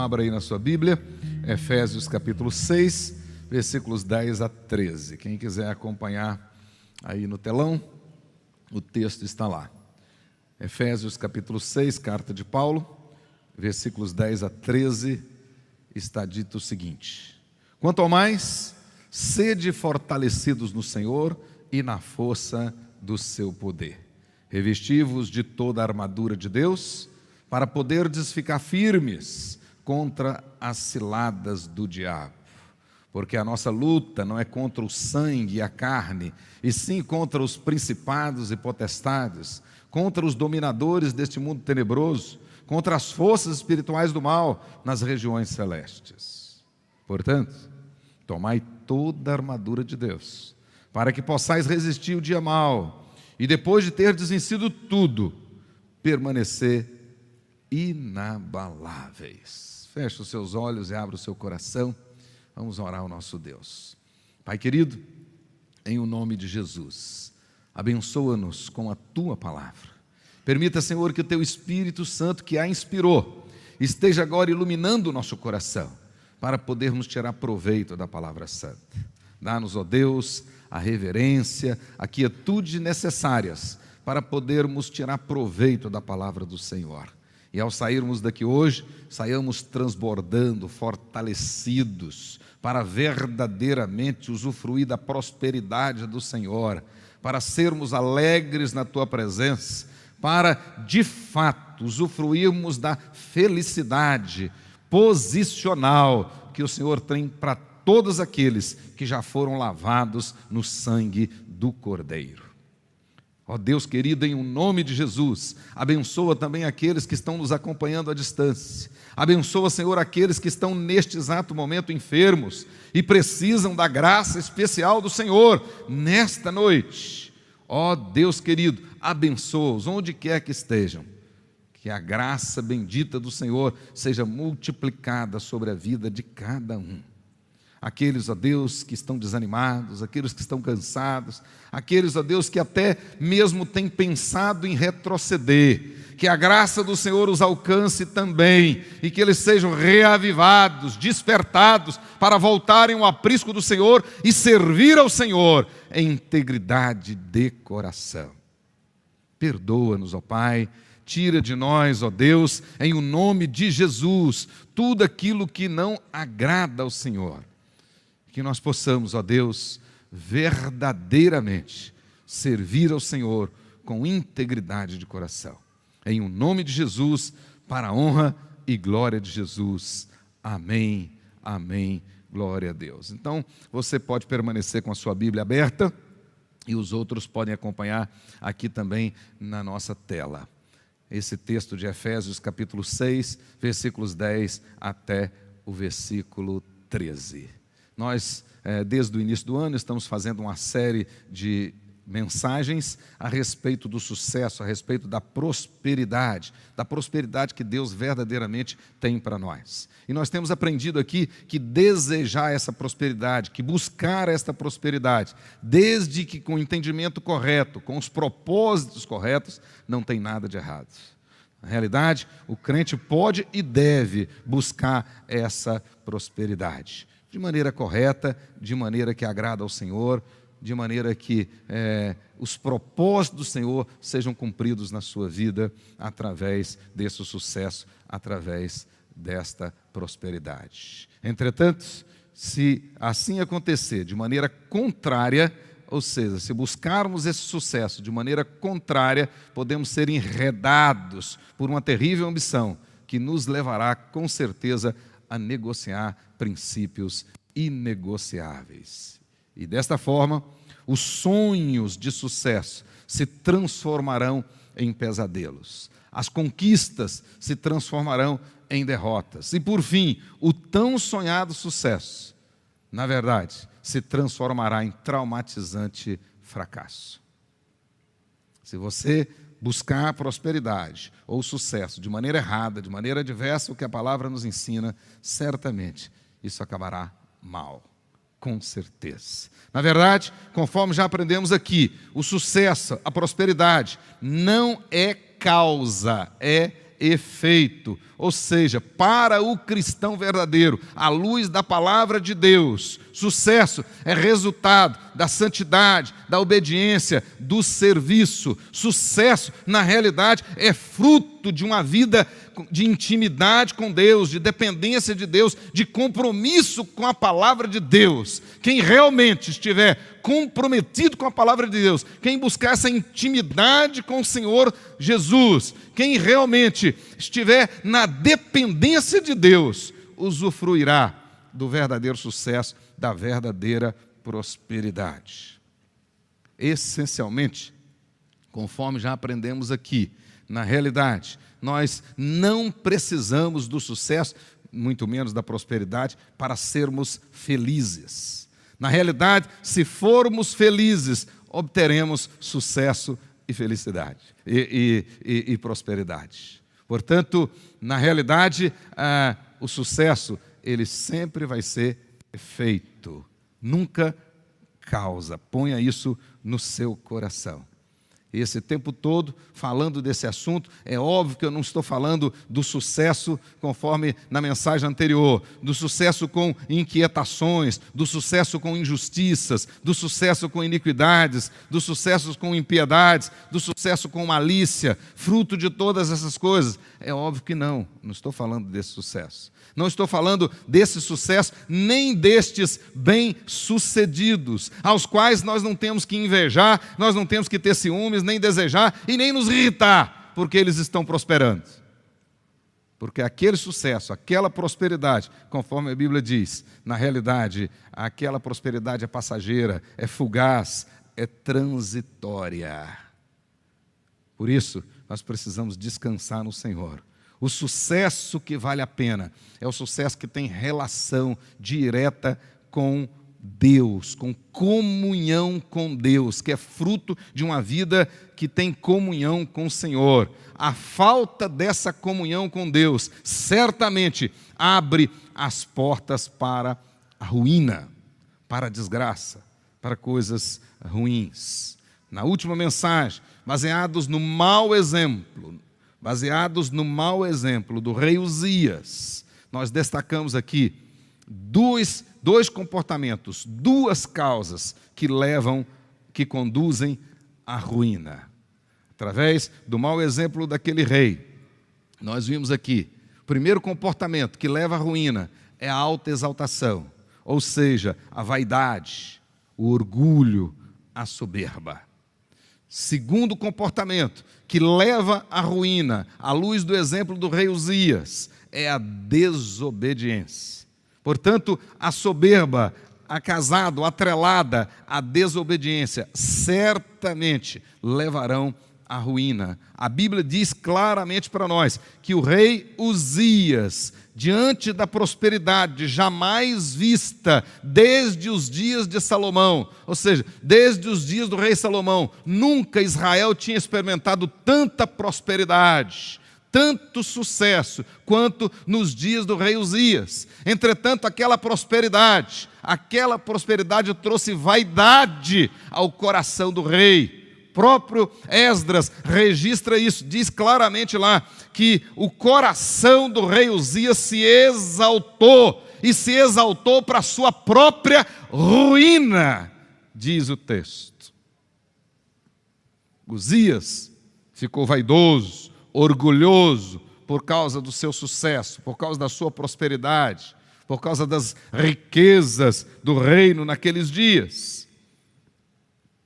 abra aí na sua Bíblia, Efésios capítulo 6, versículos 10 a 13. Quem quiser acompanhar aí no telão, o texto está lá. Efésios capítulo 6, carta de Paulo, versículos 10 a 13, está dito o seguinte: quanto ao mais, sede fortalecidos no Senhor e na força do seu poder. Revesti-vos de toda a armadura de Deus, para poderdes ficar firmes contra as ciladas do diabo. Porque a nossa luta não é contra o sangue e a carne, e sim contra os principados e potestades, contra os dominadores deste mundo tenebroso, contra as forças espirituais do mal nas regiões celestes. Portanto, tomai toda a armadura de Deus, para que possais resistir o dia mau, e depois de terdes vencido tudo, permanecer inabaláveis. Feche os seus olhos e abra o seu coração. Vamos orar ao nosso Deus. Pai querido, em o nome de Jesus, abençoa-nos com a Tua palavra. Permita, Senhor, que o Teu Espírito Santo, que a inspirou, esteja agora iluminando o nosso coração, para podermos tirar proveito da palavra santa. Dá-nos, ó Deus, a reverência, a quietude necessárias, para podermos tirar proveito da palavra do Senhor. E ao sairmos daqui hoje, saiamos transbordando, fortalecidos, para verdadeiramente usufruir da prosperidade do Senhor, para sermos alegres na Tua presença, para, de fato, usufruirmos da felicidade posicional que o Senhor tem para todos aqueles que já foram lavados no sangue do Cordeiro. Ó Deus querido, em o nome de Jesus, abençoa também aqueles que estão nos acompanhando à distância. Abençoa, Senhor, aqueles que estão neste exato momento enfermos e precisam da graça especial do Senhor nesta noite. Ó Deus querido, abençoa-os onde quer que estejam. Que a graça bendita do Senhor seja multiplicada sobre a vida de cada um. Aqueles, ó Deus, que estão desanimados, aqueles que estão cansados, aqueles, ó Deus, que até mesmo têm pensado em retroceder, que a graça do Senhor os alcance também, e que eles sejam reavivados, despertados, para voltarem ao aprisco do Senhor e servir ao Senhor em integridade de coração. Perdoa-nos, ó Pai, tira de nós, ó Deus, em o nome de Jesus, tudo aquilo que não agrada ao Senhor. Que nós possamos, ó Deus, verdadeiramente servir ao Senhor com integridade de coração. Em o nome de Jesus, para a honra e glória de Jesus. Amém, amém, glória a Deus. Então, você pode permanecer com a sua Bíblia aberta e os outros podem acompanhar aqui também na nossa tela. Esse texto de Efésios capítulo 6, versículos 10 até o versículo 13. Nós, desde o início do ano, estamos fazendo uma série de mensagens a respeito do sucesso, a respeito da prosperidade que Deus verdadeiramente tem para nós. E nós temos aprendido aqui que desejar essa prosperidade, que buscar esta prosperidade, desde que com o entendimento correto, com os propósitos corretos, não tem nada de errado. Na realidade, o crente pode e deve buscar essa prosperidade de maneira correta, de maneira que agrada ao Senhor, de maneira que os propósitos do Senhor sejam cumpridos na sua vida através desse sucesso, através desta prosperidade. Entretanto, se assim acontecer de maneira contrária, ou seja, se buscarmos esse sucesso de maneira contrária, podemos ser enredados por uma terrível ambição que nos levará com certeza a negociar princípios inegociáveis. E desta forma, os sonhos de sucesso se transformarão em pesadelos. As conquistas se transformarão em derrotas. E por fim, o tão sonhado sucesso, na verdade, se transformará em traumatizante fracasso. Se você buscar a prosperidade ou sucesso de maneira errada, de maneira adversa ao que a palavra nos ensina, certamente isso acabará mal, com certeza. Na verdade, conforme já aprendemos aqui, o sucesso, a prosperidade, não é causa, é efeito. Ou seja, para o cristão verdadeiro, à luz da palavra de Deus, sucesso é resultado da santidade, da obediência, do serviço. Sucesso, na realidade, é fruto de uma vida de intimidade com Deus, de dependência de Deus, de compromisso com a palavra de Deus. Quem realmente estiver comprometido com a palavra de Deus, quem buscar essa intimidade com o Senhor Jesus, quem realmente estiver na dependência de Deus, usufruirá do verdadeiro sucesso, da verdadeira prosperidade. Essencialmente, conforme já aprendemos aqui, na realidade, nós não precisamos do sucesso, muito menos da prosperidade, para sermos felizes. Na realidade, se formos felizes, obteremos sucesso e felicidade e prosperidade. Portanto, na realidade, o sucesso, ele sempre vai ser efeito, nunca causa. Ponha isso no seu coração. Esse tempo todo, falando desse assunto, é óbvio que eu não estou falando do sucesso conforme na mensagem anterior, do sucesso com inquietações, do sucesso com injustiças, do sucesso com iniquidades, do sucesso com impiedades, do sucesso com malícia, fruto de todas essas coisas. É óbvio que não estou falando desse sucesso. Não estou falando desse sucesso, nem destes bem-sucedidos, aos quais nós não temos que invejar, nós não temos que ter ciúmes, nem desejar e nem nos irritar, porque eles estão prosperando. Porque aquele sucesso, aquela prosperidade, conforme a Bíblia diz, na realidade, aquela prosperidade é passageira, é fugaz, é transitória. Por isso, nós precisamos descansar no Senhor. O sucesso que vale a pena é o sucesso que tem relação direta com Deus, com comunhão com Deus, que é fruto de uma vida que tem comunhão com o Senhor. A falta dessa comunhão com Deus certamente abre as portas para a ruína, para a desgraça, para coisas ruins. Na última mensagem, baseados no mau exemplo do rei Uzias, nós destacamos aqui dois comportamentos, duas causas que conduzem à ruína. Através do mau exemplo daquele rei, nós vimos aqui, o primeiro comportamento que leva à ruína é a autoexaltação, ou seja, a vaidade, o orgulho, a soberba. Segundo comportamento que leva à ruína, à luz do exemplo do rei Uzias, é a desobediência. Portanto, a soberba, atrelada à desobediência, certamente levarão à ruína. A Bíblia diz claramente para nós que o rei Uzias, diante da prosperidade jamais vista desde os dias de Salomão, ou seja, desde os dias do rei Salomão, nunca Israel tinha experimentado tanta prosperidade, tanto sucesso, quanto nos dias do rei Uzias. Entretanto, aquela prosperidade trouxe vaidade ao coração do rei. Próprio Esdras registra isso, diz claramente lá que o coração do rei Uzias se exaltou para a sua própria ruína, diz o texto. Uzias ficou vaidoso, orgulhoso por causa do seu sucesso, por causa da sua prosperidade, por causa das riquezas do reino naqueles dias.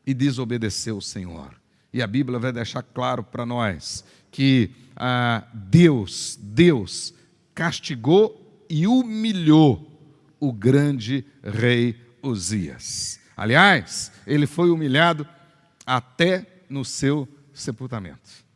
E desobedeceu o Senhor. E a Bíblia vai deixar claro para nós que Deus castigou e humilhou o grande rei Uzias. Aliás, ele foi humilhado até no seu sepultamento.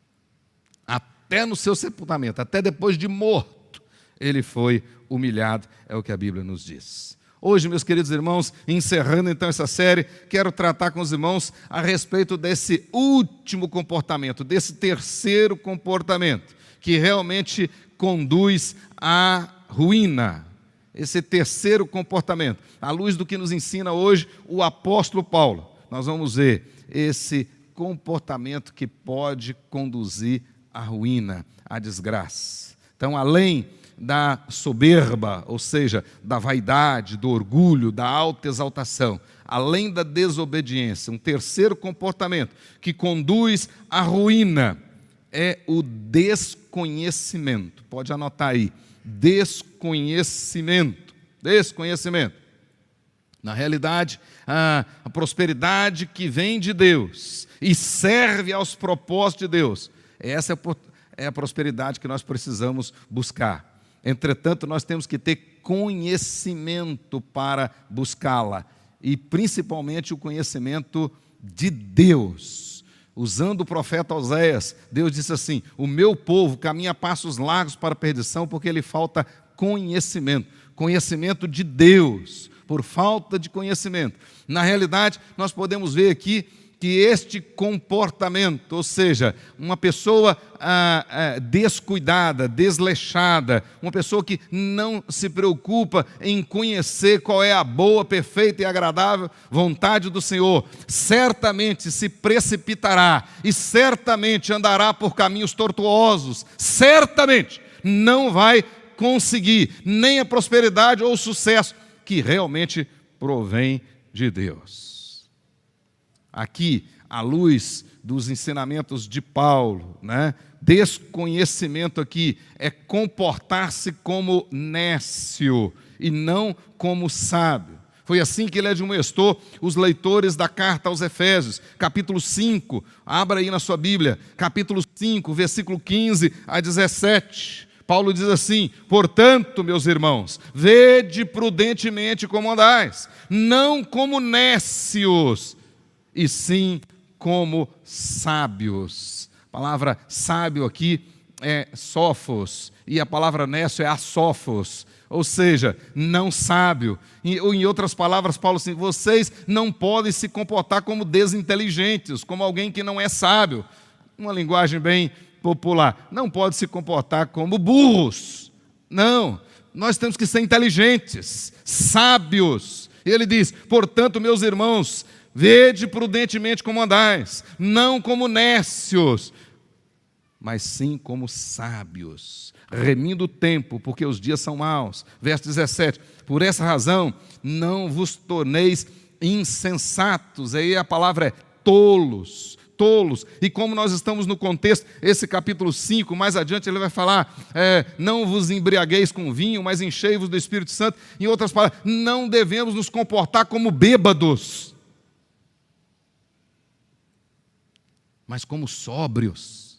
Até no seu sepultamento, até depois de morto, ele foi humilhado, é o que a Bíblia nos diz. Hoje, meus queridos irmãos, encerrando então essa série, quero tratar com os irmãos a respeito desse último comportamento, desse terceiro comportamento, que realmente conduz à ruína. Esse terceiro comportamento, à luz do que nos ensina hoje o apóstolo Paulo, nós vamos ver esse comportamento que pode conduzir a ruína, a desgraça. Então, além da soberba, ou seja, da vaidade, do orgulho, da autoexaltação, além da desobediência, um terceiro comportamento que conduz à ruína é o desconhecimento. Pode anotar aí, desconhecimento. Na realidade, a prosperidade que vem de Deus e serve aos propósitos de Deus, essa é a prosperidade que nós precisamos buscar. Entretanto, nós temos que ter conhecimento para buscá-la, e principalmente o conhecimento de Deus. Usando o profeta Oséias, Deus disse assim: o meu povo caminha a passos largos para a perdição, porque lhe falta conhecimento de Deus, por falta de conhecimento. Na realidade, nós podemos ver aqui que este comportamento, ou seja, uma pessoa descuidada, desleixada, uma pessoa que não se preocupa em conhecer qual é a boa, perfeita e agradável vontade do Senhor, certamente se precipitará e certamente andará por caminhos tortuosos, certamente não vai conseguir nem a prosperidade ou o sucesso que realmente provém de Deus. Aqui, à luz dos ensinamentos de Paulo, desconhecimento aqui é comportar-se como nécio e não como sábio. Foi assim que ele admoestou os leitores da carta aos Efésios, capítulo 5, abra aí na sua Bíblia, capítulo 5, versículo 15 a 17. Paulo diz assim: portanto, meus irmãos, vede prudentemente como andais, não como nécios, e sim como sábios. A palavra sábio aqui é sófos, e a palavra nécio é asófos, ou seja, não sábio. Ou em outras palavras, Paulo diz assim: vocês não podem se comportar como desinteligentes, como alguém que não é sábio. Uma linguagem bem popular, não pode se comportar como burros. Não, nós temos que ser inteligentes, sábios. E ele diz: portanto, meus irmãos, vede prudentemente como andais, não como nécios, mas sim como sábios, remindo o tempo, porque os dias são maus. Verso 17, por essa razão não vos torneis insensatos, aí a palavra é tolos, e como nós estamos no contexto, esse capítulo 5, mais adiante ele vai falar, não vos embriagueis com vinho, mas enchei-vos do Espírito Santo. Em outras palavras, não devemos nos comportar como bêbados, mas como sóbrios,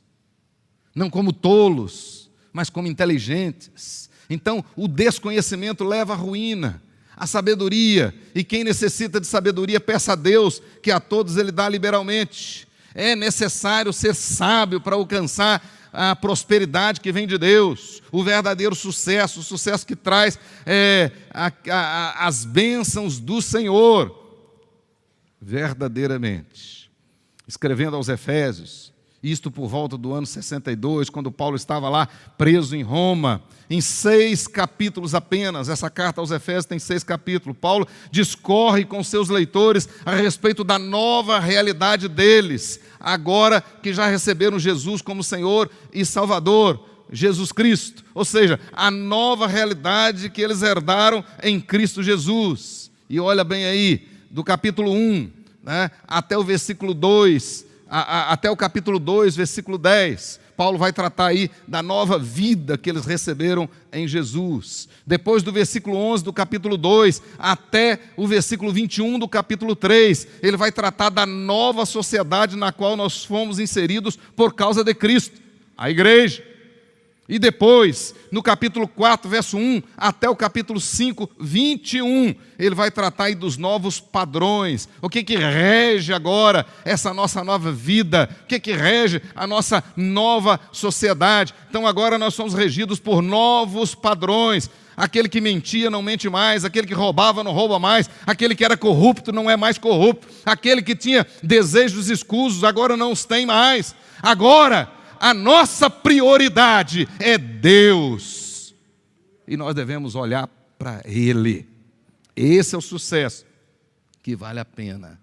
não como tolos, mas como inteligentes. Então, o desconhecimento leva à ruína, à sabedoria, e quem necessita de sabedoria, peça a Deus, que a todos Ele dá liberalmente. É necessário ser sábio para alcançar a prosperidade que vem de Deus, o verdadeiro sucesso, o sucesso que traz as bênçãos do Senhor, verdadeiramente. Escrevendo aos Efésios, isto por volta do ano 62, quando Paulo estava lá preso em Roma, em 6 capítulos apenas. Essa carta aos Efésios tem 6 capítulos. Paulo discorre com seus leitores a respeito da nova realidade deles, agora que já receberam Jesus como Senhor e Salvador, Jesus Cristo, ou seja, a nova realidade que eles herdaram em Cristo Jesus. E olha bem aí, do capítulo 1, até o versículo 2, até o capítulo 2, versículo 10, Paulo vai tratar aí da nova vida que eles receberam em Jesus. Depois do versículo 11 do capítulo 2 até o versículo 21 do capítulo 3, ele vai tratar da nova sociedade na qual nós fomos inseridos por causa de Cristo, a igreja. E depois, no capítulo 4, verso 1, até o capítulo 5, 21, ele vai tratar aí dos novos padrões. O que rege agora essa nossa nova vida? O que rege a nossa nova sociedade? Então agora nós somos regidos por novos padrões. Aquele que mentia não mente mais, aquele que roubava não rouba mais, aquele que era corrupto não é mais corrupto, aquele que tinha desejos escusos agora não os tem mais. Agora a nossa prioridade é Deus, e nós devemos olhar para Ele. Esse é o sucesso que vale a pena,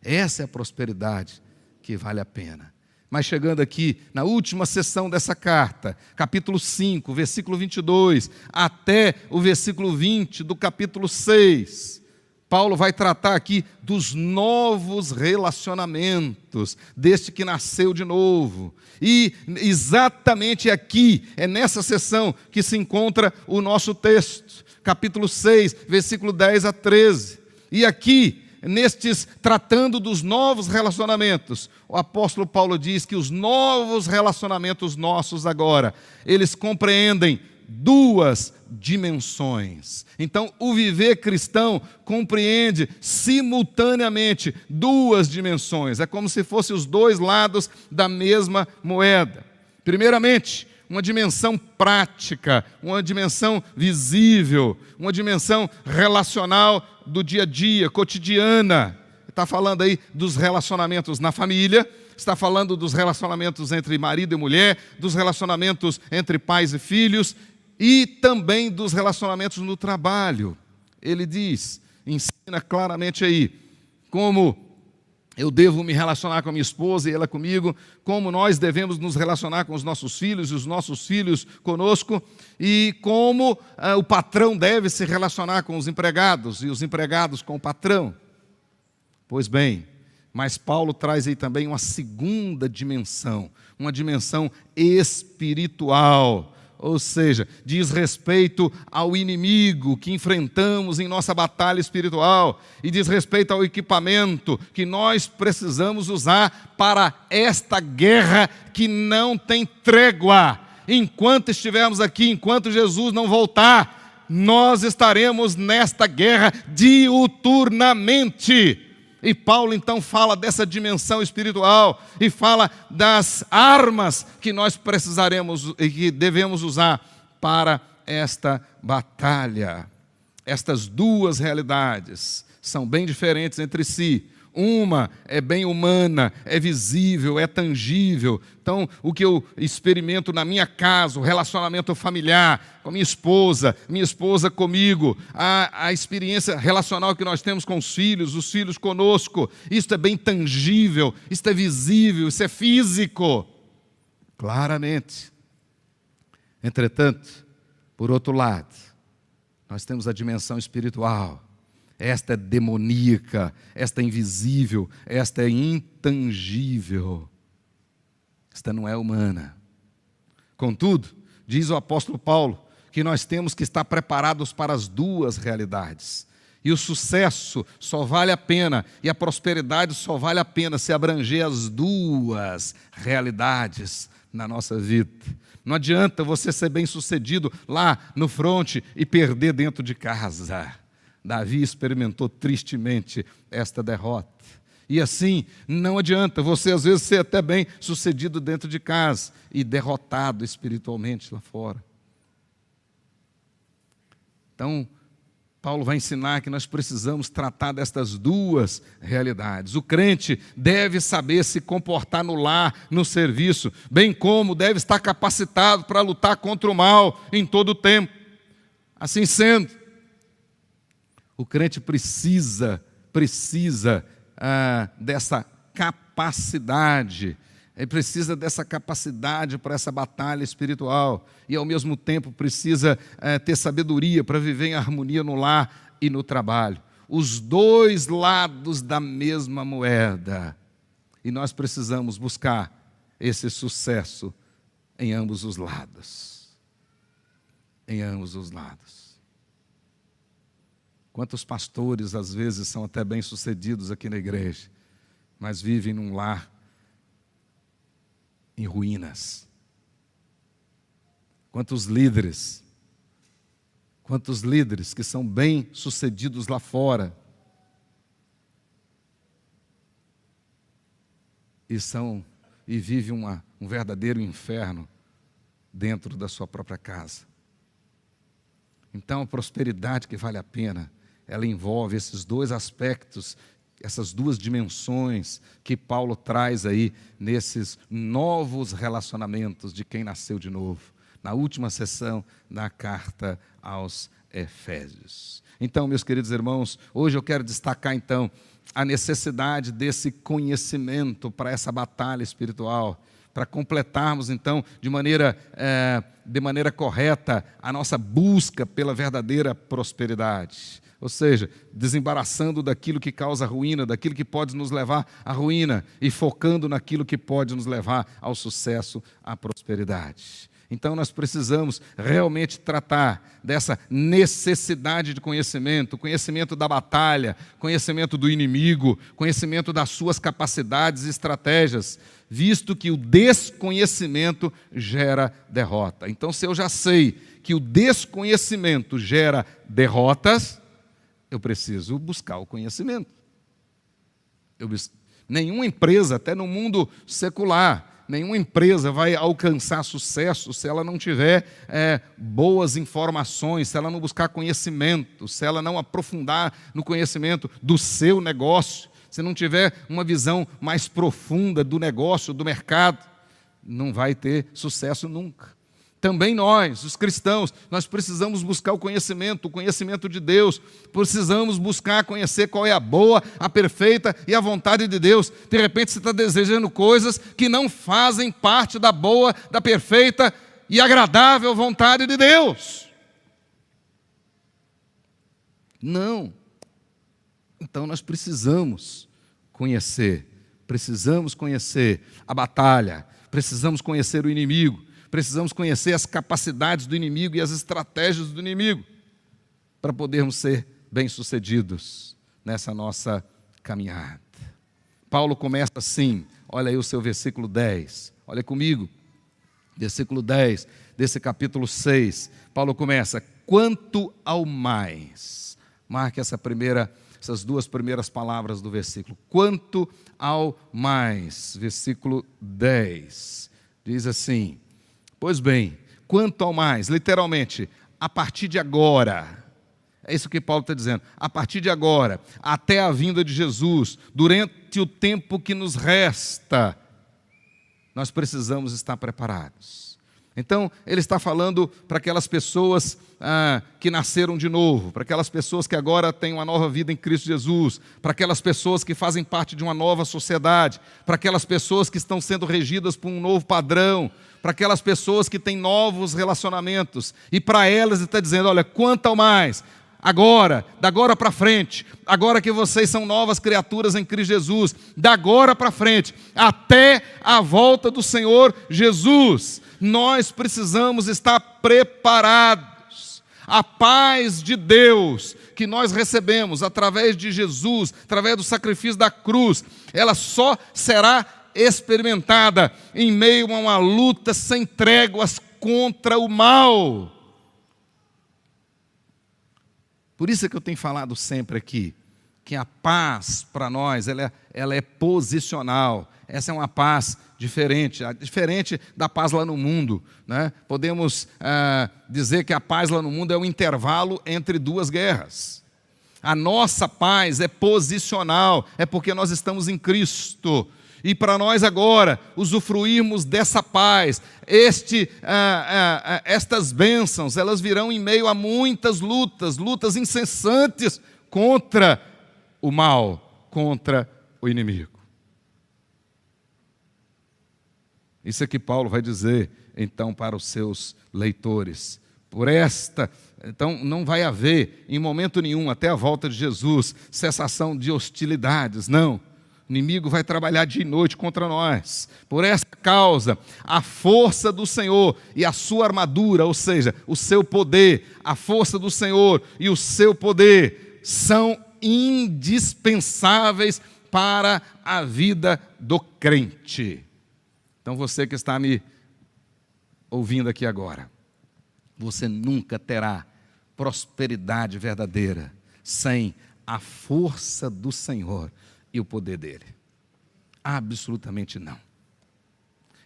essa é a prosperidade que vale a pena. Mas chegando aqui na última sessão dessa carta, capítulo 5, versículo 22, até o versículo 20 do capítulo 6, Paulo vai tratar aqui dos novos relacionamentos, deste que nasceu de novo. E exatamente aqui, é nessa sessão que se encontra o nosso texto, capítulo 6, versículo 10 a 13. E aqui, tratando dos novos relacionamentos, o apóstolo Paulo diz que os novos relacionamentos nossos agora, eles compreendem duas dimensões. Então, o viver cristão compreende simultaneamente duas dimensões. É como se fossem os dois lados da mesma moeda. Primeiramente, uma dimensão prática, uma dimensão visível, uma dimensão relacional do dia a dia, cotidiana. Está falando aí dos relacionamentos na família, está falando dos relacionamentos entre marido e mulher, dos relacionamentos entre pais e filhos e também dos relacionamentos no trabalho. Ele diz, ensina claramente aí, como eu devo me relacionar com a minha esposa e ela comigo, como nós devemos nos relacionar com os nossos filhos e os nossos filhos conosco, e como o patrão deve se relacionar com os empregados e os empregados com o patrão. Pois bem, mas Paulo traz aí também uma segunda dimensão, uma dimensão espiritual, ou seja, diz respeito ao inimigo que enfrentamos em nossa batalha espiritual e diz respeito ao equipamento que nós precisamos usar para esta guerra que não tem trégua. Enquanto estivermos aqui, enquanto Jesus não voltar, nós estaremos nesta guerra diuturnamente. E Paulo então fala dessa dimensão espiritual e fala das armas que nós precisaremos e que devemos usar para esta batalha. Estas duas realidades são bem diferentes entre si. Uma é bem humana, é visível, é tangível. Então, o que eu experimento na minha casa, o relacionamento familiar com a minha esposa comigo, a experiência relacional que nós temos com os filhos conosco, isso é bem tangível, isso é visível, isso é físico, claramente. Entretanto, por outro lado, nós temos a dimensão espiritual. Esta é demoníaca, esta é invisível, esta é intangível. Esta não é humana. Contudo, diz o apóstolo Paulo, que nós temos que estar preparados para as duas realidades. E o sucesso só vale a pena, e a prosperidade só vale a pena se abranger as duas realidades na nossa vida. Não adianta você ser bem-sucedido lá no fronte e perder dentro de casa. Davi experimentou tristemente esta derrota. E assim, não adianta você às vezes ser até bem sucedido dentro de casa e derrotado espiritualmente lá fora. Então, Paulo vai ensinar que nós precisamos tratar destas duas realidades. O crente deve saber se comportar no lar, no serviço, bem como deve estar capacitado para lutar contra o mal em todo o tempo. Assim sendo, o crente precisa dessa capacidade. Ele precisa dessa capacidade para essa batalha espiritual. E, ao mesmo tempo, precisa ter sabedoria para viver em harmonia no lar e no trabalho. Os dois lados da mesma moeda. E nós precisamos buscar esse sucesso em ambos os lados. Em ambos os lados. Quantos pastores, às vezes, são até bem-sucedidos aqui na igreja, mas vivem num lar em ruínas. Quantos líderes que são bem-sucedidos lá fora e vivem um verdadeiro inferno dentro da sua própria casa. Então, a prosperidade que vale a pena, ela envolve esses dois aspectos, essas duas dimensões que Paulo traz aí nesses novos relacionamentos de quem nasceu de novo, na última sessão da carta aos Efésios. Então, meus queridos irmãos, hoje eu quero destacar então a necessidade desse conhecimento para essa batalha espiritual, para completarmos, então, de maneira correta a nossa busca pela verdadeira prosperidade. Ou seja, desembaraçando daquilo que causa ruína, daquilo que pode nos levar à ruína e focando naquilo que pode nos levar ao sucesso, à prosperidade. Então nós precisamos realmente tratar dessa necessidade de conhecimento, conhecimento da batalha, conhecimento do inimigo, conhecimento das suas capacidades e estratégias, visto que o desconhecimento gera derrota. Então, se eu já sei que o desconhecimento gera derrotas, eu preciso buscar o conhecimento. Nenhuma empresa, até no mundo secular, nenhuma empresa vai alcançar sucesso se ela não tiver boas informações, se ela não buscar conhecimento, se ela não aprofundar no conhecimento do seu negócio, se não tiver uma visão mais profunda do negócio, do mercado, não vai ter sucesso nunca. Também nós, os cristãos, nós precisamos buscar o conhecimento de Deus, precisamos buscar conhecer qual é a boa, a perfeita e a vontade de Deus. De repente você está desejando coisas que não fazem parte da boa, da perfeita e agradável vontade de Deus. Não. Então nós precisamos conhecer a batalha, precisamos conhecer o inimigo, precisamos conhecer as capacidades do inimigo e as estratégias do inimigo para podermos ser bem-sucedidos nessa nossa caminhada. Paulo começa assim, olha aí o seu versículo 10, olha comigo, versículo 10 desse capítulo 6, Paulo começa, quanto ao mais, marque essas duas primeiras palavras do versículo, quanto ao mais, versículo 10, diz assim, pois bem, quanto ao mais, literalmente, a partir de agora, é isso que Paulo está dizendo, a partir de agora, até a vinda de Jesus, durante o tempo que nos resta, nós precisamos estar preparados. Então, ele está falando para aquelas pessoas que nasceram de novo, para aquelas pessoas que agora têm uma nova vida em Cristo Jesus, para aquelas pessoas que fazem parte de uma nova sociedade, para aquelas pessoas que estão sendo regidas por um novo padrão, para aquelas pessoas que têm novos relacionamentos, e para elas ele está dizendo, olha, quanto ao mais, agora, da agora para frente, agora que vocês são novas criaturas em Cristo Jesus, da agora para frente, até a volta do Senhor Jesus, nós precisamos estar preparados. A paz de Deus que nós recebemos através de Jesus, através do sacrifício da cruz, ela só será experimentada em meio a uma luta sem tréguas contra o mal. Por isso é que eu tenho falado sempre aqui, que a paz para nós, ela é posicional. Essa é uma paz diferente da paz lá no mundo, né? Podemos dizer que a paz lá no mundo é um intervalo entre duas guerras. A nossa paz é posicional, é porque nós estamos em Cristo. E para nós agora, usufruirmos dessa paz, estas bênçãos, elas virão em meio a muitas lutas incessantes contra o mal, contra o inimigo. Isso é que Paulo vai dizer, então, para os seus leitores. Então, não vai haver, em momento nenhum, até a volta de Jesus, cessação de hostilidades, não. O inimigo vai trabalhar dia e noite contra nós. Por essa causa, a força do Senhor e a sua armadura, ou seja, o seu poder, a força do Senhor e o seu poder, são indispensáveis para a vida do crente. Então você que está me ouvindo aqui agora, você nunca terá prosperidade verdadeira sem a força do Senhor e o poder dele. Absolutamente não.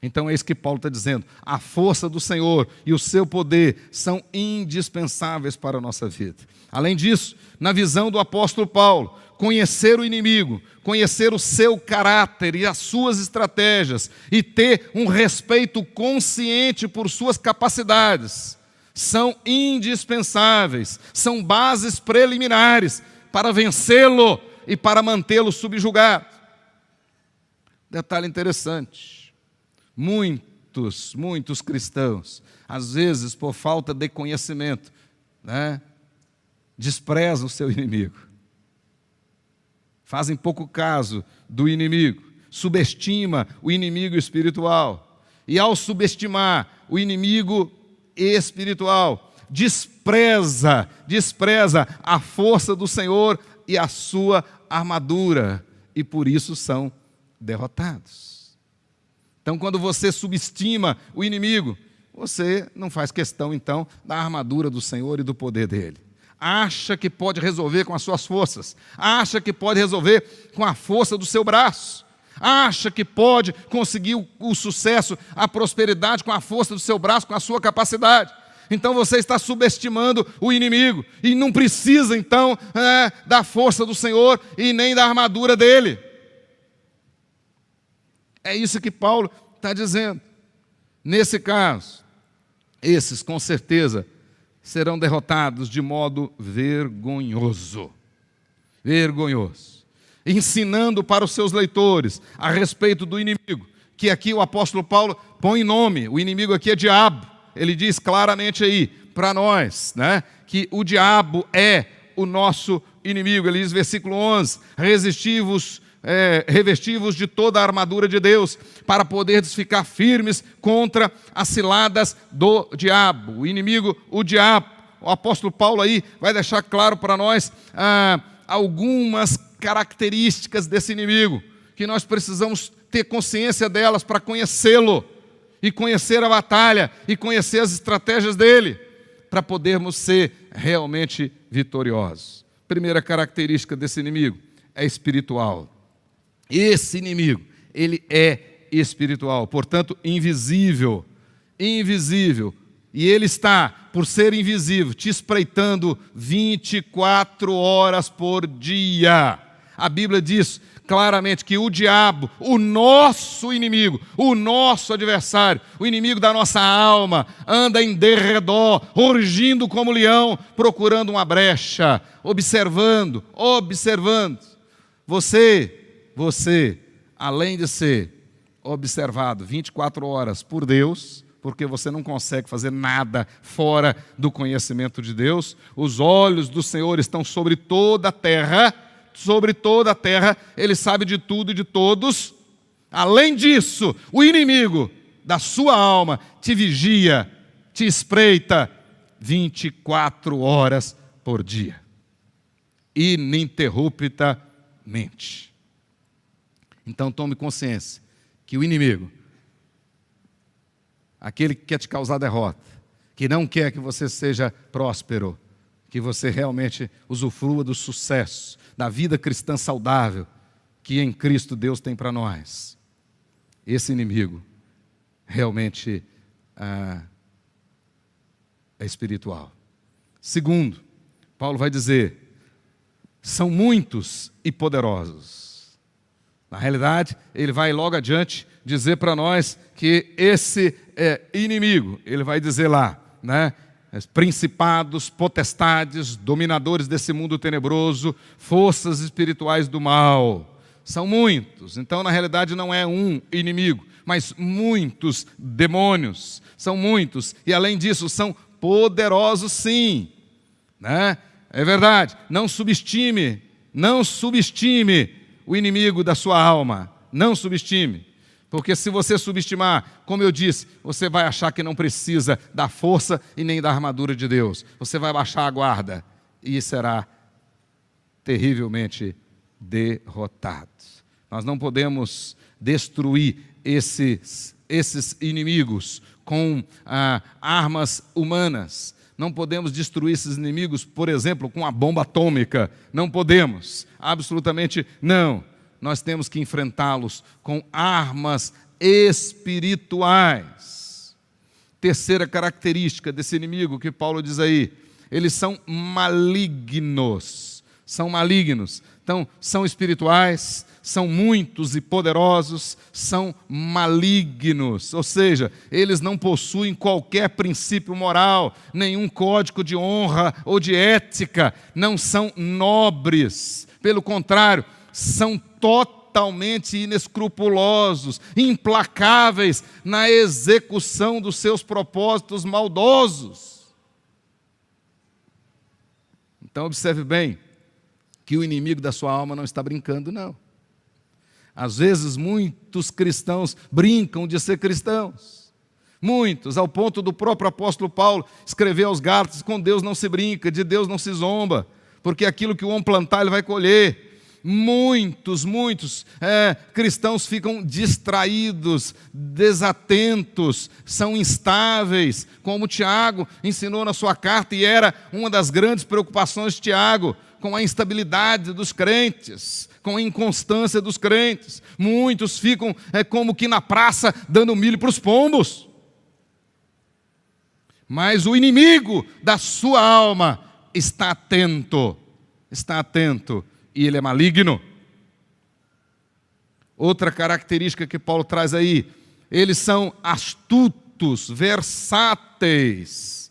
Então é isso que Paulo está dizendo. A força do Senhor e o seu poder são indispensáveis para a nossa vida. Além disso, na visão do apóstolo Paulo, conhecer o inimigo, conhecer o seu caráter e as suas estratégias e ter um respeito consciente por suas capacidades são indispensáveis, são bases preliminares para vencê-lo e para mantê-lo subjugado. Detalhe interessante, muitos cristãos, às vezes por falta de conhecimento, desprezam o seu inimigo, fazem pouco caso do inimigo, subestima o inimigo espiritual, e ao subestimar o inimigo espiritual, despreza a força do Senhor e a sua armadura, e por isso são derrotados. Então, quando você subestima o inimigo, você não faz questão, então, da armadura do Senhor e do poder dele. Acha que pode resolver com as suas forças, acha que pode resolver com a força do seu braço, acha que pode conseguir o sucesso, a prosperidade com a força do seu braço, com a sua capacidade. Então você está subestimando o inimigo e não precisa, então, da força do Senhor e nem da armadura dele. É isso que Paulo está dizendo. Nesse caso, esses com certeza serão derrotados de modo vergonhoso. Vergonhoso. Ensinando para os seus leitores a respeito do inimigo, que aqui o apóstolo Paulo põe nome, o inimigo aqui é diabo. Ele diz claramente aí para nós, que o diabo é o nosso inimigo. Ele diz, versículo 11, revestivos de toda a armadura de Deus, para poderes ficar firmes contra as ciladas do diabo. O inimigo, o diabo. O apóstolo Paulo aí vai deixar claro para nós algumas características desse inimigo, que nós precisamos ter consciência delas para conhecê-lo, e conhecer a batalha, e conhecer as estratégias dele, para podermos ser realmente vitoriosos. Primeira característica desse inimigo é espiritual. Esse inimigo, ele é espiritual, portanto, invisível, e ele está, por ser invisível, te espreitando 24 horas por dia. A Bíblia diz claramente que o diabo, o nosso inimigo, o nosso adversário, o inimigo da nossa alma, anda em derredor, rugindo como leão, procurando uma brecha, observando. Você, além de ser observado 24 horas por Deus, porque você não consegue fazer nada fora do conhecimento de Deus, os olhos do Senhor estão sobre toda a terra, Ele sabe de tudo e de todos. Além disso, o inimigo da sua alma te vigia, te espreita 24 horas por dia, ininterruptamente. Então tome consciência que o inimigo, aquele que quer te causar derrota, que não quer que você seja próspero, que você realmente usufrua do sucesso, da vida cristã saudável que em Cristo Deus tem para nós. Esse inimigo realmente é espiritual. Segundo, Paulo vai dizer, são muitos e poderosos. Na realidade, ele vai logo adiante dizer para nós que esse inimigo, ele vai dizer lá, principados, potestades, dominadores desse mundo tenebroso, forças espirituais do mal. São muitos. Então, na realidade, não é um inimigo, mas muitos demônios. São muitos. E, além disso, são poderosos, sim. É verdade. Não subestime o inimigo da sua alma. Não subestime. Porque se você subestimar, como eu disse, você vai achar que não precisa da força e nem da armadura de Deus. Você vai baixar a guarda e será terrivelmente derrotado. Nós não podemos destruir esses inimigos com armas humanas. Não podemos destruir esses inimigos, por exemplo, com a bomba atômica. Não podemos, absolutamente não. Nós temos que enfrentá-los com armas espirituais. Terceira característica desse inimigo que Paulo diz aí, eles são malignos. Então, são espirituais, são muitos e poderosos, são malignos. Ou seja, eles não possuem qualquer princípio moral, nenhum código de honra ou de ética, não são nobres. Pelo contrário, são totalmente inescrupulosos, implacáveis na execução dos seus propósitos maldosos. Então observe bem que o inimigo da sua alma não está brincando, não. Às vezes muitos cristãos brincam de ser cristãos. Muitos, ao ponto do próprio apóstolo Paulo escrever aos Gálatas: com Deus não se brinca, de Deus não se zomba, porque aquilo que o homem plantar ele vai colher. Muitos cristãos ficam distraídos, desatentos, são instáveis, como Tiago ensinou na sua carta, e era uma das grandes preocupações de Tiago, com a instabilidade dos crentes, com a inconstância dos crentes. Muitos ficam como que na praça dando milho para os pombos. Mas o inimigo da sua alma está atento, e ele é maligno. Outra característica que Paulo traz aí: eles são astutos, versáteis.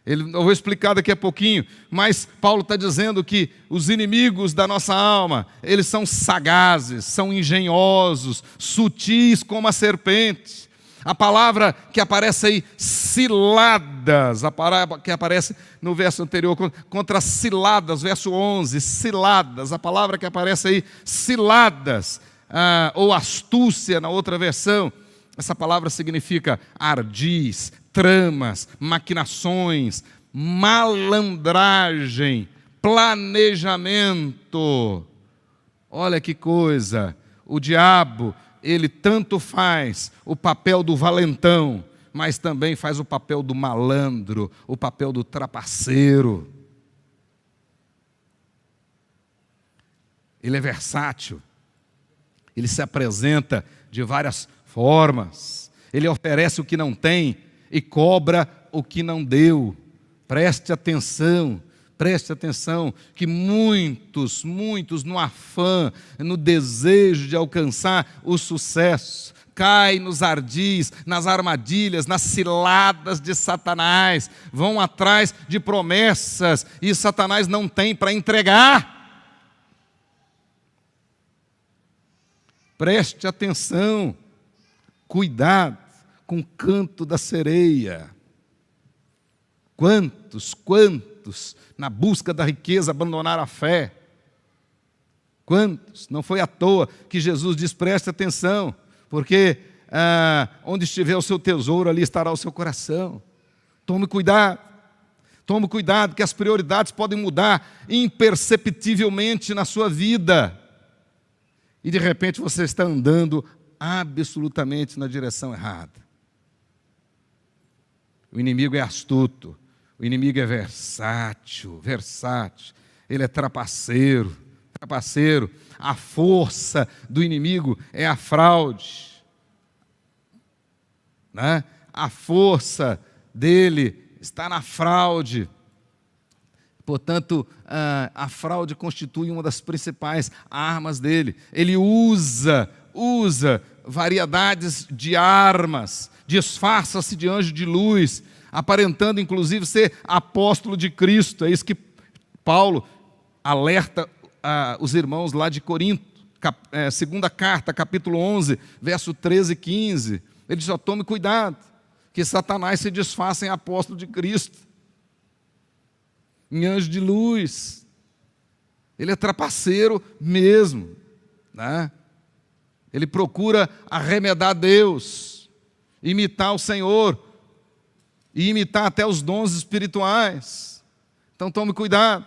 Eu vou explicar daqui a pouquinho, mas Paulo está dizendo que os inimigos da nossa alma, eles são sagazes, são engenhosos, sutis como a serpente. A palavra que aparece aí, ciladas, a palavra que aparece no verso anterior, contra ciladas, verso 11, ciladas, a palavra que aparece aí, ciladas, ou astúcia na outra versão, essa palavra significa ardis, tramas, maquinações, malandragem, planejamento. Olha que coisa, o diabo, ele tanto faz o papel do valentão, mas também faz o papel do malandro, o papel do trapaceiro. Ele é versátil, ele se apresenta de várias formas, ele oferece o que não tem e cobra o que não deu. Preste atenção, que muitos no afã, no desejo de alcançar o sucesso, caem nos ardis, nas armadilhas, nas ciladas de Satanás, vão atrás de promessas e Satanás não tem para entregar. Preste atenção, cuidado com o canto da sereia. Quantos na busca da riqueza abandonaram a fé? Quantos? Não foi à toa que Jesus diz: preste atenção, porque onde estiver o seu tesouro, ali estará o seu coração. Tome cuidado, que as prioridades podem mudar imperceptivelmente na sua vida, e de repente você está andando absolutamente na direção errada. O inimigo é astuto, o inimigo é versátil, ele é trapaceiro. A força do inimigo é a fraude, né? A força dele está na fraude. Portanto, a fraude constitui uma das principais armas dele. Ele usa variedades de armas, disfarça-se de anjo de luz, aparentando inclusive ser apóstolo de Cristo. É isso que Paulo alerta os irmãos lá de Corinto, segunda carta, capítulo 11, verso 13 e 15. Ele diz: tome cuidado, que Satanás se disfarça em apóstolo de Cristo, em anjo de luz. Ele é trapaceiro mesmo, né? Ele procura arremedar Deus, imitar o Senhor, e imitar até os dons espirituais. Então tome cuidado,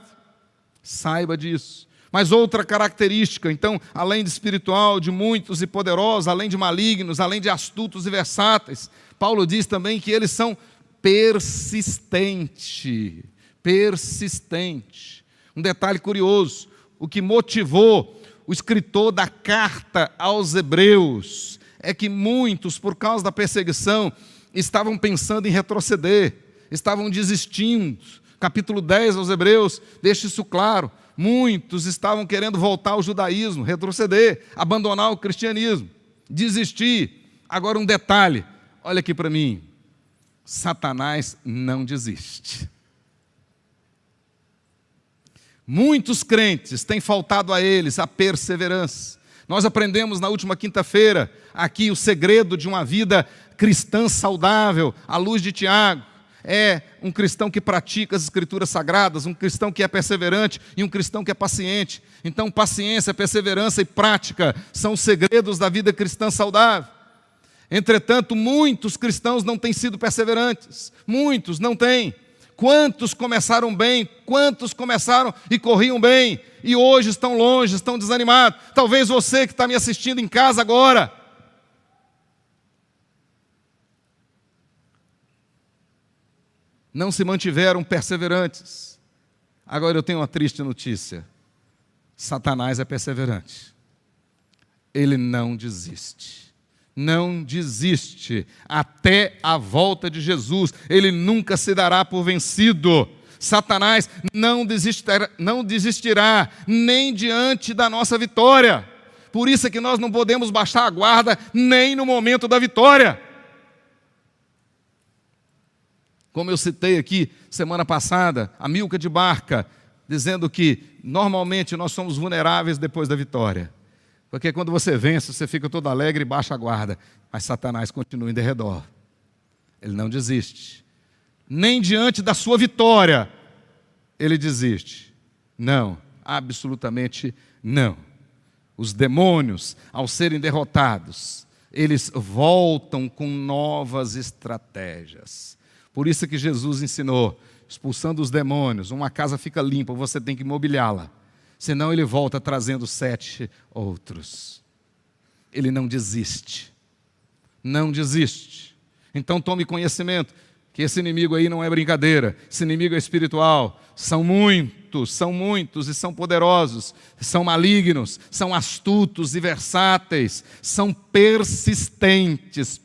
saiba disso. Mas outra característica, então, além de espiritual, de muitos e poderosos, além de malignos, além de astutos e versáteis, Paulo diz também que eles são persistentes. Um detalhe curioso: o que motivou o escritor da carta aos Hebreus é que muitos, por causa da perseguição, estavam pensando em retroceder, estavam desistindo. Capítulo 10 aos Hebreus deixa isso claro. Muitos estavam querendo voltar ao judaísmo, retroceder, abandonar o cristianismo, desistir. Agora um detalhe, olha aqui para mim: Satanás não desiste. Muitos crentes têm faltado a eles a perseverança. Nós aprendemos na última quinta-feira aqui o segredo de uma vida cristã saudável, à luz de Tiago. É um cristão que pratica as escrituras sagradas, um cristão que é perseverante e um cristão que é paciente. Então, paciência, perseverança e prática são os segredos da vida cristã saudável. Entretanto, muitos cristãos não têm sido perseverantes. Muitos não têm. Quantos começaram bem, quantos começaram e corriam bem, e hoje estão longe, estão desanimados. Talvez você que está me assistindo em casa agora. Não se mantiveram perseverantes. Agora eu tenho uma triste notícia. Satanás é perseverante. Ele não desiste. Não desiste até a volta de Jesus. Ele nunca se dará por vencido. Satanás não desistirá nem diante da nossa vitória. Por isso é que nós não podemos baixar a guarda nem no momento da vitória. Como eu citei aqui semana passada, a Milka de Barca, dizendo que normalmente nós somos vulneráveis depois da vitória. Porque quando você vence, você fica todo alegre e baixa a guarda. Mas Satanás continua em derredor. Ele não desiste. Nem diante da sua vitória, ele desiste. Não, absolutamente não. Os demônios, ao serem derrotados, eles voltam com novas estratégias. Por isso que Jesus ensinou, expulsando os demônios, uma casa fica limpa, você tem que mobiliá-la. Senão ele volta trazendo 7 outros. Ele não desiste. Não desiste. Então tome conhecimento que esse inimigo aí não é brincadeira. Esse inimigo é espiritual. São muitos e são poderosos. São malignos, são astutos e versáteis. São persistentes.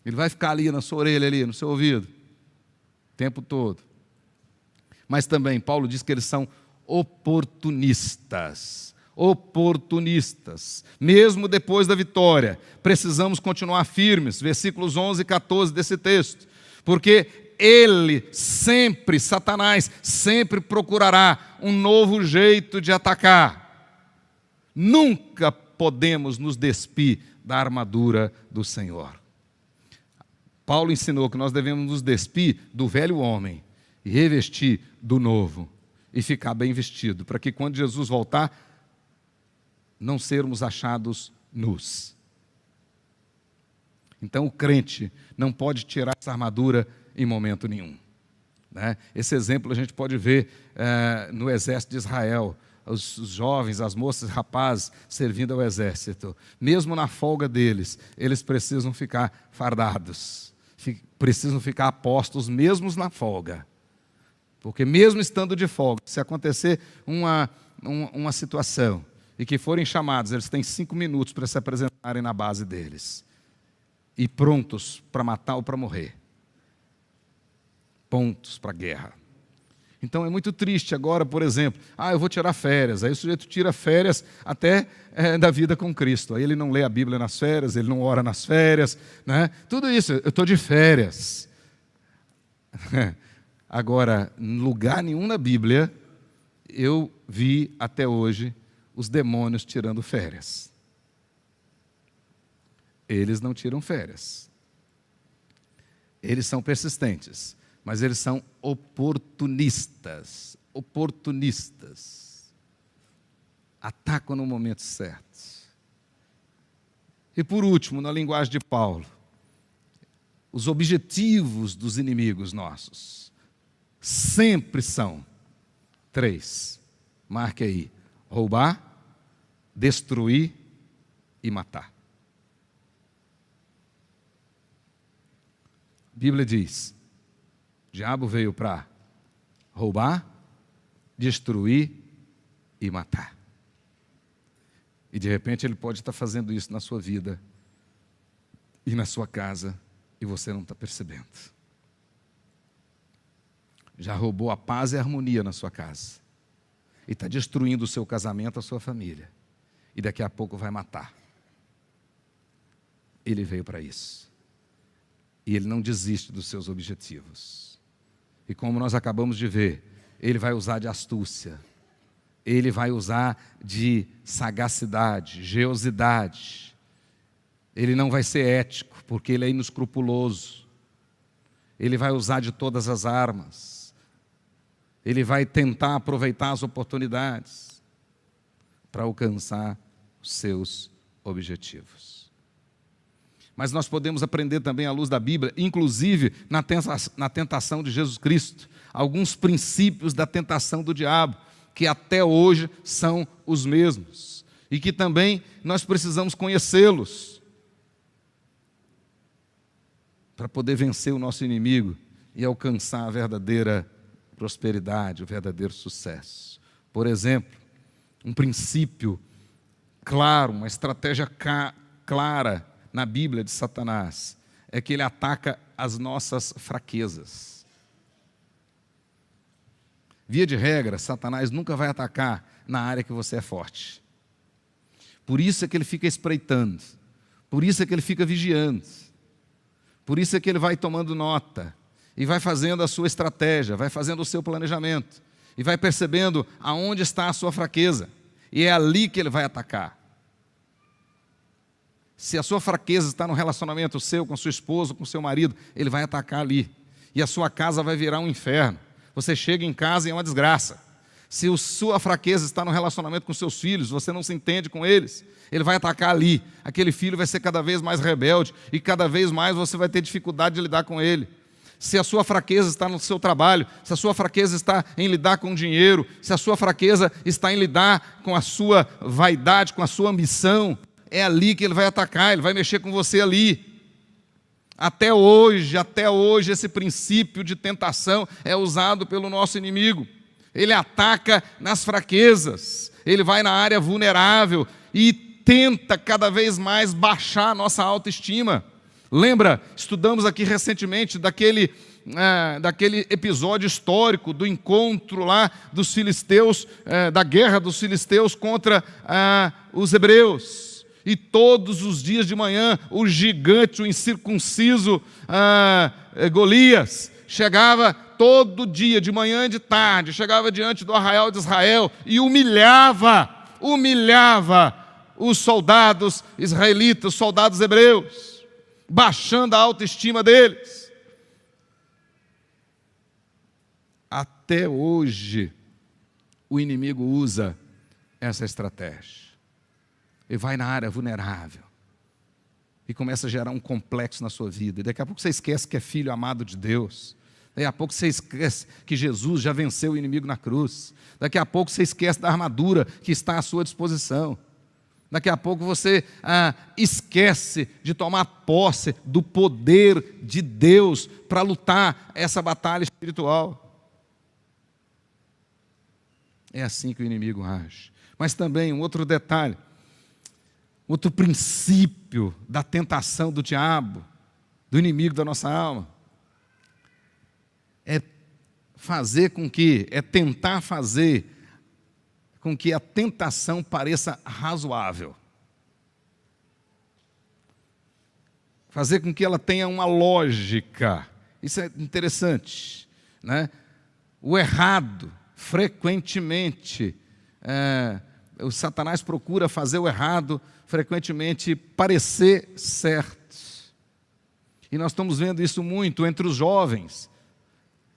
Ele vai ficar ali na sua orelha, ali no seu ouvido, o tempo todo. Mas também Paulo diz que eles são oportunistas. Mesmo depois da vitória, precisamos continuar firmes. Versículos 11 e 14 desse texto. Porque Satanás, sempre procurará um novo jeito de atacar. Nunca podemos nos despir da armadura do Senhor. Paulo ensinou que nós devemos nos despir do velho homem e revestir do novo, e ficar bem vestido, para que quando Jesus voltar, não sermos achados nus. Então o crente não pode tirar essa armadura em momento nenhum. Né? Esse exemplo a gente pode ver no exército de Israel, os jovens, as moças, rapazes servindo ao exército. Mesmo na folga deles, eles precisam ficar fardados, precisam ficar apostos mesmo na folga. Porque mesmo estando de folga, se acontecer uma situação e que forem chamados, eles têm 5 minutos para se apresentarem na base deles. E prontos para matar ou para morrer. Pontos para a guerra. Então é muito triste agora, por exemplo, eu vou tirar férias. Aí o sujeito tira férias até da vida com Cristo. Aí ele não lê a Bíblia nas férias, ele não ora nas férias. Né? Tudo isso, eu estou de férias. Agora, em lugar nenhum na Bíblia, eu vi até hoje os demônios tirando férias. Eles não tiram férias. Eles são persistentes, mas eles são oportunistas. Atacam no momento certo. E por último, na linguagem de Paulo, os objetivos dos inimigos nossos sempre são 3. Marque aí: roubar, destruir e matar. A Bíblia diz: o diabo veio para roubar, destruir e matar. E de repente ele pode estar fazendo isso na sua vida e na sua casa e você não está percebendo. Já roubou a paz e a harmonia na sua casa. E está destruindo o seu casamento, a sua família. E daqui a pouco vai matar. Ele veio para isso. E ele não desiste dos seus objetivos. E como nós acabamos de ver, ele vai usar de astúcia, ele vai usar de sagacidade, geosidade. Ele não vai ser ético, porque ele é inescrupuloso. Ele vai usar de todas as armas. Ele vai tentar aproveitar as oportunidades para alcançar os seus objetivos. Mas nós podemos aprender também à luz da Bíblia, inclusive na tentação de Jesus Cristo, alguns princípios da tentação do diabo, que até hoje são os mesmos, e que também nós precisamos conhecê-los, para poder vencer o nosso inimigo e alcançar a verdadeira prosperidade, o verdadeiro sucesso. Por exemplo, um princípio claro, uma estratégia clara na Bíblia de Satanás, é que ele ataca as nossas fraquezas. Via de regra, Satanás nunca vai atacar na área que você é forte. Por isso é que ele fica espreitando, por isso é que ele fica vigiando, por isso é que ele vai tomando nota, e vai fazendo a sua estratégia, vai fazendo o seu planejamento, e vai percebendo aonde está a sua fraqueza, e é ali que ele vai atacar. Se a sua fraqueza está no relacionamento seu, com sua esposa, com seu marido, ele vai atacar ali, e a sua casa vai virar um inferno. Você chega em casa e é uma desgraça. Se a sua fraqueza está no relacionamento com seus filhos, você não se entende com eles, ele vai atacar ali. Aquele filho vai ser cada vez mais rebelde e cada vez mais você vai ter dificuldade de lidar com ele. Se a sua fraqueza está no seu trabalho, se a sua fraqueza está em lidar com o dinheiro, se a sua fraqueza está em lidar com a sua vaidade, com a sua ambição, é ali que ele vai atacar, ele vai mexer com você ali. Até hoje, esse princípio de tentação é usado pelo nosso inimigo. Ele ataca nas fraquezas, ele vai na área vulnerável e tenta cada vez mais baixar a nossa autoestima. Lembra, estudamos aqui recentemente daquele episódio histórico do encontro lá dos filisteus, da guerra dos filisteus contra os hebreus. E todos os dias de manhã, o gigante, o incircunciso Golias, chegava todo dia, de manhã e de tarde, chegava diante do arraial de Israel e humilhava os soldados israelitas, os soldados hebreus, baixando a autoestima deles. Até hoje, o inimigo usa essa estratégia. Ele vai na área vulnerável e começa a gerar um complexo na sua vida. E daqui a pouco você esquece que é filho amado de Deus. Daqui a pouco você esquece que Jesus já venceu o inimigo na cruz. Daqui a pouco você esquece da armadura que está à sua disposição. Daqui a pouco você esquece de tomar posse do poder de Deus para lutar essa batalha espiritual. É assim que o inimigo age. Mas também um outro detalhe, outro princípio da tentação do diabo, do inimigo da nossa alma, é tentar fazer com que a tentação pareça razoável. Fazer com que ela tenha uma lógica. Isso é interessante, né? O errado, frequentemente, o Satanás procura fazer o errado frequentemente parecer certo. E nós estamos vendo isso muito entre os jovens,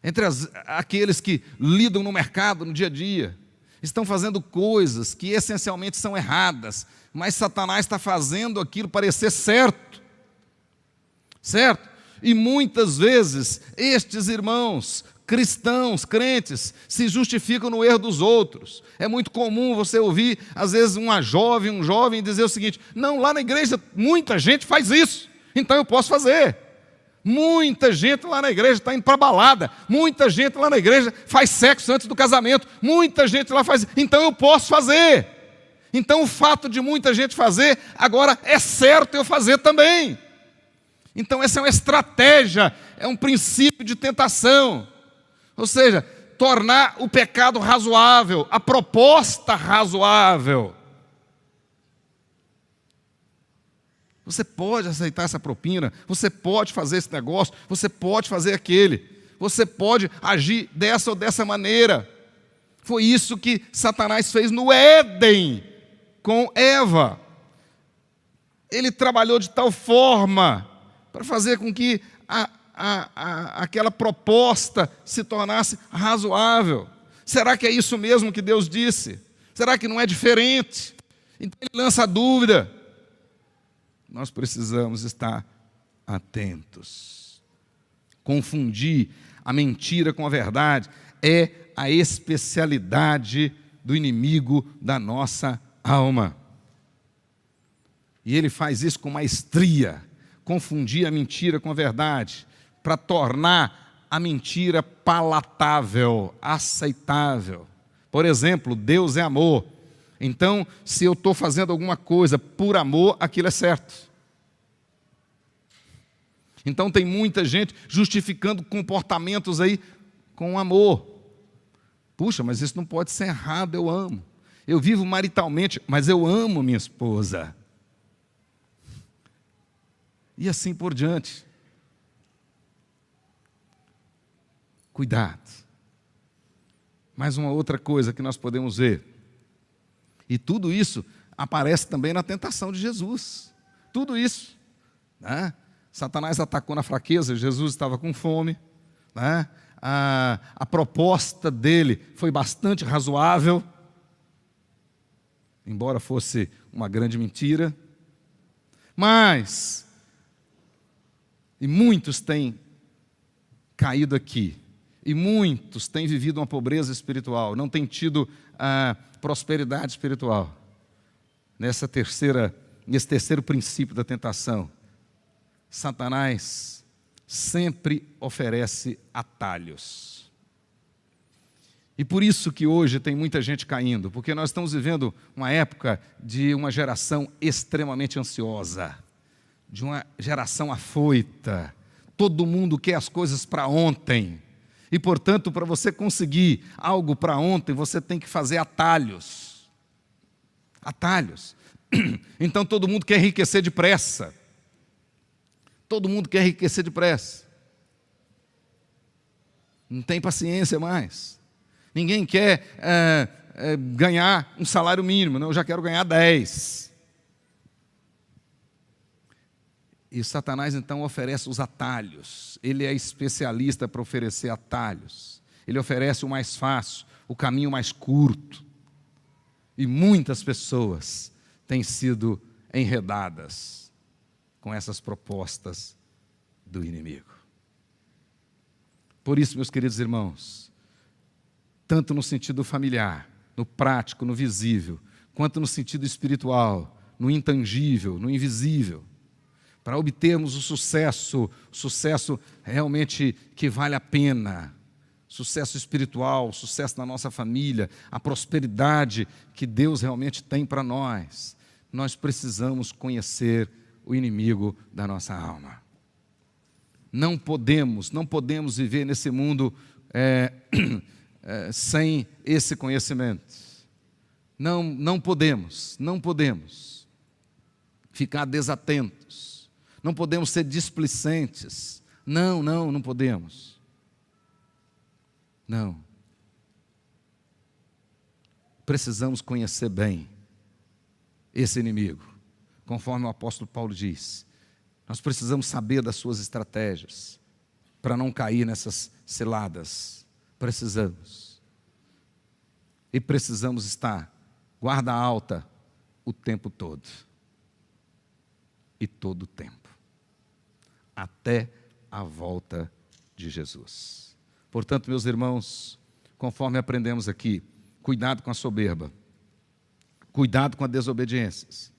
entre aqueles que lidam no mercado, no dia a dia. Estão fazendo coisas que essencialmente são erradas, mas Satanás está fazendo aquilo parecer certo. Certo? E muitas vezes estes irmãos cristãos, crentes, se justificam no erro dos outros. É muito comum você ouvir, às vezes, um jovem dizer o seguinte: não, lá na igreja muita gente faz isso, então eu posso fazer. Muita gente lá na igreja está indo para a balada, muita gente lá na igreja faz sexo antes do casamento, muita gente lá faz, então eu posso fazer. Então o fato de muita gente fazer, agora é certo eu fazer também. Então essa é uma estratégia, é um princípio de tentação. Ou seja, tornar o pecado razoável, a proposta razoável. Você pode aceitar essa propina, você pode fazer esse negócio, você pode fazer aquele. você pode agir dessa ou dessa maneira. Foi isso que Satanás fez no Éden com Eva. Ele trabalhou de tal forma para fazer com que aquela proposta se tornasse razoável. Será que é isso mesmo que Deus disse? Será que não é diferente? Então ele lança a dúvida. Nós precisamos estar atentos. Confundir a mentira com a verdade é a especialidade do inimigo da nossa alma. E ele faz isso com maestria, confundir a mentira com a verdade, para tornar a mentira palatável, aceitável. Por exemplo, Deus é amor. Então, se eu estou fazendo alguma coisa por amor, aquilo é certo. Então tem muita gente justificando comportamentos aí com amor. Puxa, mas isso não pode ser errado, eu amo. Eu vivo maritalmente, mas eu amo minha esposa. E assim por diante. Cuidado. Mais uma outra coisa que nós podemos ver. E tudo isso aparece também na tentação de Jesus. Tudo isso. Né? Satanás atacou na fraqueza, Jesus estava com fome. Né? A proposta dele foi bastante razoável, embora fosse uma grande mentira. Mas, e muitos têm caído aqui, e muitos têm vivido uma pobreza espiritual, não têm tido prosperidade espiritual. Nesse terceiro princípio da tentação, Satanás sempre oferece atalhos. E por isso que hoje tem muita gente caindo, porque nós estamos vivendo uma época de uma geração extremamente ansiosa, de uma geração afoita. Todo mundo quer as coisas para ontem. E, portanto, para você conseguir algo para ontem, você tem que fazer atalhos. Atalhos. Então todo mundo quer enriquecer depressa. Todo mundo quer enriquecer depressa. Não tem paciência mais. Ninguém quer ganhar um salário mínimo. Não, eu já quero ganhar 10. E Satanás então oferece os atalhos. Ele é especialista para oferecer atalhos. Ele oferece o mais fácil, o caminho mais curto. E muitas pessoas têm sido enredadas com essas propostas do inimigo. Por isso, meus queridos irmãos, tanto no sentido familiar, no prático, no visível, quanto no sentido espiritual, no intangível, no invisível, para obtermos o sucesso realmente que vale a pena, sucesso espiritual, sucesso na nossa família, a prosperidade que Deus realmente tem para nós, nós precisamos conhecer o inimigo da nossa alma. Não podemos viver nesse mundo sem esse conhecimento. Não podemos ficar desatentos. Não podemos ser displicentes. Não podemos. Não. Precisamos conhecer bem esse inimigo. Conforme o apóstolo Paulo diz, nós precisamos saber das suas estratégias, para não cair nessas ciladas. Precisamos. E precisamos estar guarda alta o tempo todo. E todo o tempo. Até a volta de Jesus. Portanto, meus irmãos, conforme aprendemos aqui, cuidado com a soberba. Cuidado com a desobediência.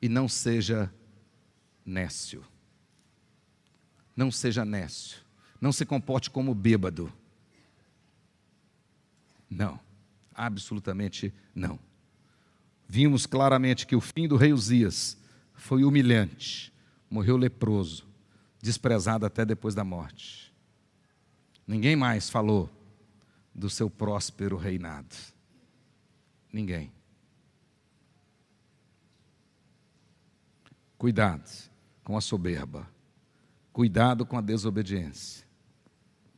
E não seja nécio. Não seja nécio. Não se comporte como bêbado. Não, absolutamente não. Vimos claramente que o fim do rei Uzias foi humilhante. Morreu leproso, desprezado até depois da morte. Ninguém mais falou do seu próspero reinado. Ninguém. Cuidado com a soberba. Cuidado com a desobediência.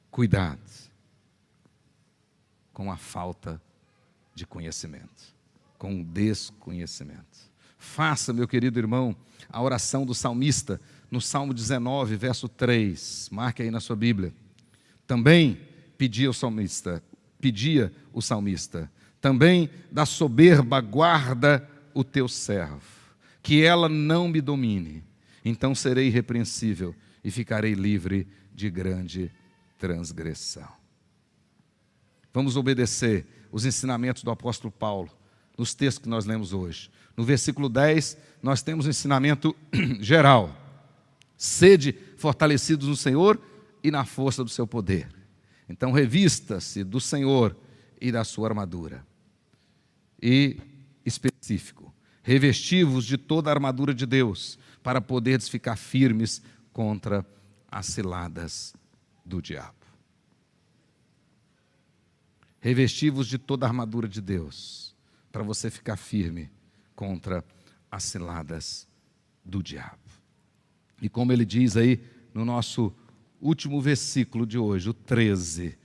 Cuidado com a falta de conhecimento, com o desconhecimento. Faça, meu querido irmão, a oração do salmista no Salmo 19, verso 3. Marque aí na sua Bíblia. Também pedia o salmista, também da soberba guarda o teu servo, que ela não me domine. Então serei irrepreensível e ficarei livre de grande transgressão. Vamos obedecer os ensinamentos do apóstolo Paulo nos textos que nós lemos hoje. No versículo 10, nós temos um ensinamento geral. Sede fortalecidos no Senhor e na força do seu poder. Então revista-se do Senhor e da sua armadura. E específico, revesti-vos de toda a armadura de Deus, para poderes ficar firmes contra as ciladas do diabo. Revesti-vos de toda a armadura de Deus, para você ficar firme contra as ciladas do diabo. E como ele diz aí no nosso último versículo de hoje, o 13,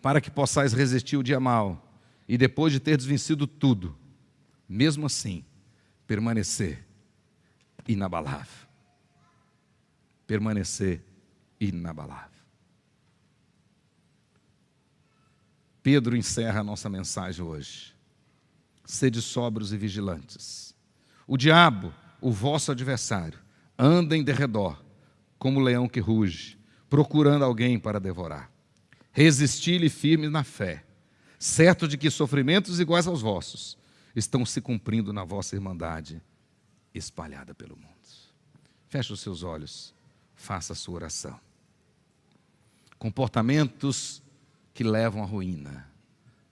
para que possais resistir o dia mau, e depois de teres vencido tudo, mesmo assim, permanecer inabalável. Permanecer inabalável. Pedro encerra a nossa mensagem hoje. Sede sóbrios e vigilantes. O diabo, o vosso adversário, anda em derredor, como leão que ruge, procurando alguém para devorar. Resisti-lhe firmes na fé, certo de que sofrimentos iguais aos vossos estão se cumprindo na vossa irmandade, espalhada pelo mundo. Feche os seus olhos, faça a sua oração. Comportamentos que levam à ruína: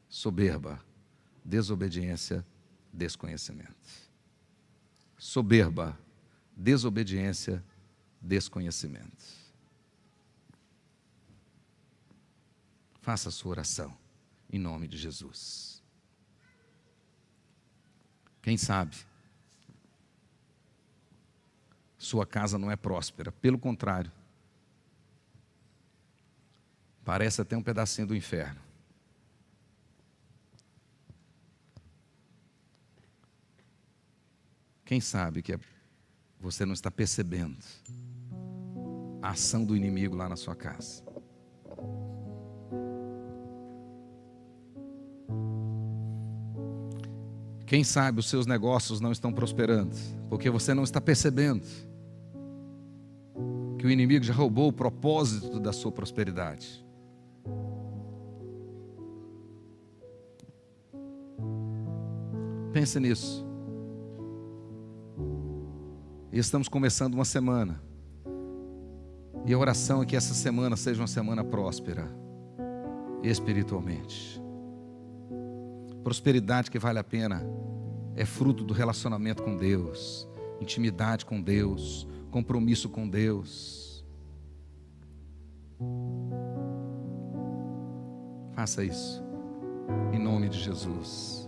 soberba, desobediência, desconhecimento. Soberba, desobediência, desconhecimento. Faça a sua oração, em nome de Jesus. Quem sabe, sua casa não é próspera, pelo contrário, parece até um pedacinho do inferno. Quem sabe que você não está percebendo a ação do inimigo lá na sua casa. Quem sabe os seus negócios não estão prosperando, porque você não está percebendo que o inimigo já roubou o propósito da sua prosperidade. Pense nisso. E estamos começando uma semana. E a oração é que essa semana seja uma semana próspera, espiritualmente. Prosperidade que vale a pena é fruto do relacionamento com Deus, intimidade com Deus, compromisso com Deus. Faça isso, em nome de Jesus.